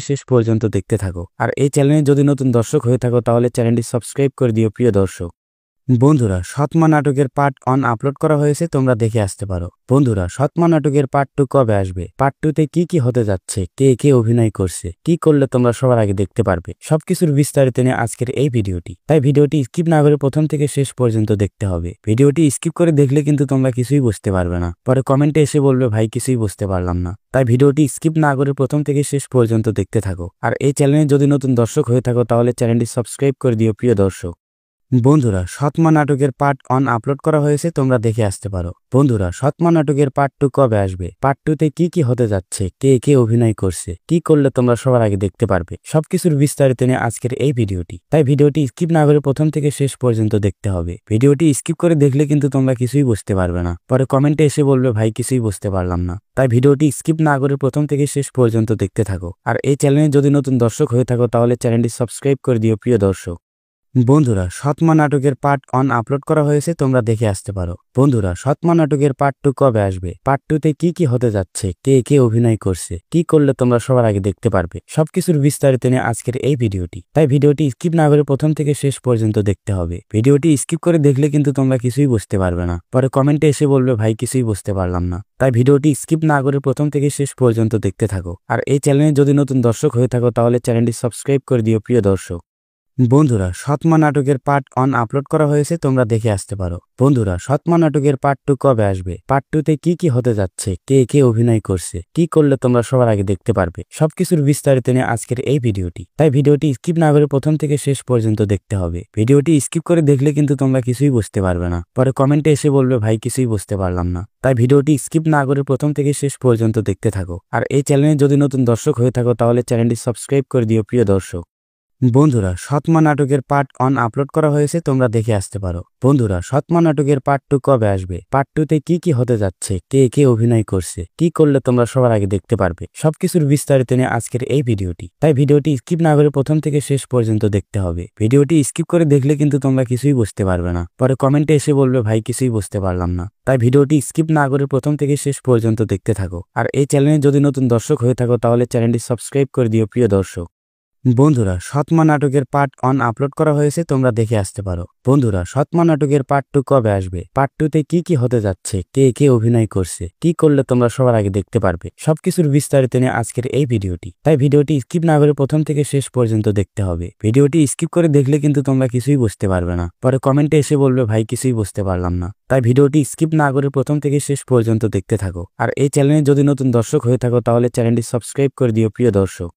শেষ পর্যন্ত দেখতে থাকো। আর এই চ্যানেলে যদি নতুন দর্শক হয়ে থাকো তাহলে চ্যানেলটি সাবস্ক্রাইব করে দিও প্রিয় দর্শক। বন্ধুরা, সৎমা নাটকের পার্ট 1 আপলোড করা হয়েছে, তোমরা দেখে আসতে পারো। বন্ধুরা, সৎমা নাটকের পার্ট 2 কবে আসবে, পার্ট 2 তে কি হতে যাচ্ছে, কে কে অভিনয় করছে, কি করলে তোমরা সবার আগে দেখতে পারবে, সবকিছুর বিস্তারিত নিয়ে আজকের এই ভিডিওটি। তাই ভিডিওটি স্কিপ না করে প্রথম থেকে শেষ পর্যন্ত দেখতে হবে। ভিডিওটি স্কিপ করে দেখলে কিন্তু তোমরা কিছুই বুঝতে পারবে না, পরে কমেন্টে এসে বলবে ভাই কিছুই বুঝতে পারলাম না। তাই ভিডিওটি স্কিপ না করে প্রথম থেকে শেষ পর্যন্ত দেখতে থাকো। আর এই চ্যানেলে যদি নতুন দর্শক হয়ে থাকো তাহলে চ্যানেলটি সাবস্ক্রাইব করে দিও প্রিয় দর্শক। বন্ধুরা, সৎমা নাটকের পার্ট 1 আপলোড করা হয়েছে, তোমরা দেখে আসতে পারো। বন্ধুরা, সৎমা নাটকের পার্ট 2 কবে আসবে, পার্ট 2 তে কি হতে যাচ্ছে, কে কে অভিনয় করছে, কি করলে তোমরা সবার আগে দেখতে পারবে, সবকিছুর বিস্তারিত নিয়ে আজকের এই ভিডিওটি। তাই ভিডিওটি স্কিপ না করে প্রথম থেকে শেষ পর্যন্ত দেখতে হবে। ভিডিওটি স্কিপ করে দেখলে কিন্তু তোমরা কিছুই বুঝতে পারবে না, পরে কমেন্টে এসে বলবে ভাই কিছুই বুঝতে পারলাম না। তাই ভিডিওটি স্কিপ না করে প্রথম থেকে শেষ পর্যন্ত দেখতে থাকো। আর এই চ্যানেলে যদি নতুন দর্শক হয়ে থাকো তাহলে চ্যানেলটি সাবস্ক্রাইব করে দিও প্রিয় দর্শক। বন্ধুরা, সৎমা নাটকের পার্ট 1 আপলোড করা হয়েছে, তোমরা দেখে আসতে পারো। বন্ধুরা, সৎমা নাটকের পার্ট 2 কবে আসবে, পার্ট 2 তে কি হতে যাচ্ছে, কে কে অভিনয় করছে, কি করলে তোমরা সবার আগে দেখতে পারবে, সবকিছুর বিস্তারিত নিয়ে আজকের এই ভিডিওটি। তাই ভিডিওটি স্কিপ না করে প্রথম থেকে শেষ পর্যন্ত দেখতে হবে। ভিডিওটি স্কিপ করে দেখলে কিন্তু তোমরা কিছুই বুঝতে পারবে না, পরে কমেন্টে এসে বলবে ভাই কিছুই বুঝতে পারলাম না। তাই ভিডিওটি স্কিপ না করে প্রথম থেকে শেষ পর্যন্ত দেখতে থাকো। আর এই চ্যানেলে যদি নতুন দর্শক হয়ে থাকো তাহলে চ্যানেলটি সাবস্ক্রাইব করে দিও প্রিয় দর্শক। বন্ধুরা, সৎমা নাটকের পার্ট 1 আপলোড করা হয়েছে, তোমরা দেখে আসতে পারো। বন্ধুরা, সৎমা নাটকের পার্ট 2 কবে আসবে, পার্ট 2 তে কি হতে যাচ্ছে, কে কে অভিনয় করছে, কি করলে তোমরা সবার আগে দেখতে পারবে, সবকিছুর বিস্তারিত নিয়ে আজকের এই ভিডিওটি। তাই ভিডিওটি স্কিপ না করে প্রথম থেকে শেষ পর্যন্ত দেখতে হবে। ভিডিওটি স্কিপ করে দেখলে কিন্তু তোমরা কিছুই বুঝতে পারবে না, পরে কমেন্টে এসে বলবে ভাই কিছুই বুঝতে পারলাম না। তাই ভিডিওটি স্কিপ না করে প্রথম থেকে শেষ পর্যন্ত দেখতে থাকো। আর এই চ্যানেলে যদি নতুন দর্শক হয়ে থাকো তাহলে চ্যানেলটি সাবস্ক্রাইব করে দিও প্রিয় দর্শক। বন্ধুরা, সৎমা নাটকের পার্ট 1 আপলোড করা হয়েছে, তোমরা দেখে আসতে পারো। বন্ধুরা, সৎমা নাটকের পার্ট 2 কবে আসবে, পার্ট 2 তে কি হতে যাচ্ছে, কে কে অভিনয় করছে, কি করলে তোমরা সবার আগে দেখতে পারবে, সবকিছুর বিস্তারিত নিয়ে আজকের এই ভিডিওটি। তাই ভিডিওটি স্কিপ না করে প্রথম থেকে শেষ পর্যন্ত দেখতে হবে। ভিডিওটি স্কিপ করে দেখলে কিন্তু তোমরা কিছুই বুঝতে পারবে না, পরে কমেন্টে এসে বলবে ভাই কিছুই বুঝতে পারলাম না। তাই ভিডিওটি স্কিপ না করে প্রথম থেকে শেষ পর্যন্ত দেখতে থাকো। আর এই চ্যানেলে যদি নতুন দর্শক হয়ে থাকো তাহলে চ্যানেলটি সাবস্ক্রাইব করে দিও প্রিয় দর্শক। বন্ধুরা, সৎমা নাটকের পার্ট 1 আপলোড করা হয়েছে, তোমরা দেখে আসতে পারো। বন্ধুরা, সৎমা নাটকের পার্ট 2 কবে আসবে, পার্ট 2 তে কি হতে যাচ্ছে, কে কে অভিনয় করছে, কি করলে তোমরা সবার আগে দেখতে পারবে, সবকিছুর বিস্তারিত নিয়ে আজকের এই ভিডিওটি। তাই ভিডিওটি স্কিপ না করে প্রথম থেকে শেষ পর্যন্ত দেখতে হবে। ভিডিওটি স্কিপ করে দেখলে কিন্তু তোমরা কিছুই বুঝতে পারবে না, পরে কমেন্টে এসে বলবে ভাই কিছুই বুঝতে পারলাম না। তাই ভিডিওটি স্কিপ না করে প্রথম থেকে শেষ পর্যন্ত দেখতে থাকো। আর এই চ্যানেলে যদি নতুন দর্শক হয়ে থাকো তাহলে চ্যানেলটি সাবস্ক্রাইব করে দিও প্রিয় দর্শক।